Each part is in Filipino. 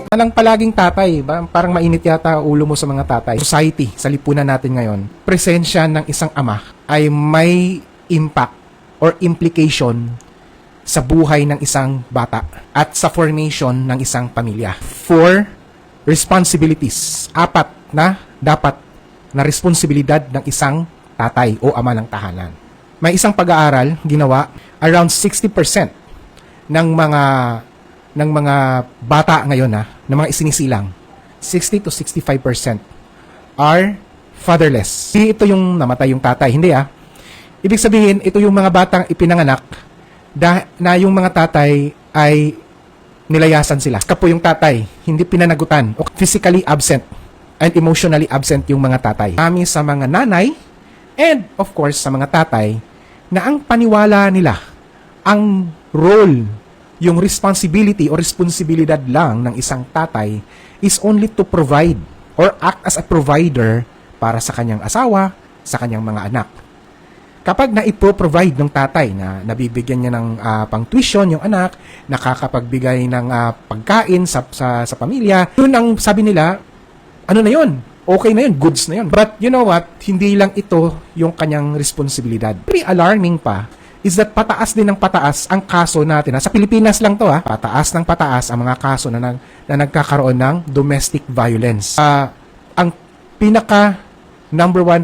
Walang palaging tatay, ba? Parang mainit yata ulo mo sa mga tatay. Society, sa lipunan natin ngayon, presensya ng isang ama ay may impact or implication sa buhay ng isang bata at sa formation ng isang pamilya. 4 responsibilities. 4 na dapat na responsibilidad ng isang tatay o ama ng tahanan. May isang pag-aaral ginawa, around 60% ng mga bata ngayon ng mga isinisilang, 60 to 65% are fatherless. Hindi ito yung namatay yung tatay, hindi Ibig sabihin, ito yung mga batang ipinanganak na yung mga tatay ay nilayasan sila. Kapo yung tatay, hindi pinanagutan o physically absent and emotionally absent yung mga tatay. Kami sa mga nanay and of course sa mga tatay na ang paniwala nila, ang role, yung responsibility o responsibilidad lang ng isang tatay is only to provide or act as a provider para sa kanyang asawa, sa kanyang mga anak. Kapag na-ipro-provide ng tatay na nabibigyan niya ng pang-tuition yung anak, nakakapagbigay ng pagkain sa pamilya, yun ang sabi nila, ano na yun? Okay na yun, goods na yun. But you know what? Hindi lang ito yung kanyang responsibilidad. Very alarming pa is that pataas din ng pataas ang kaso natin. Sa Pilipinas lang to pataas ng pataas ang mga kaso na nagkakaroon ng domestic violence. Ang pinaka number 1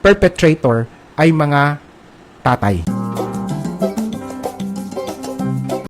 perpetrator ay mga tatay.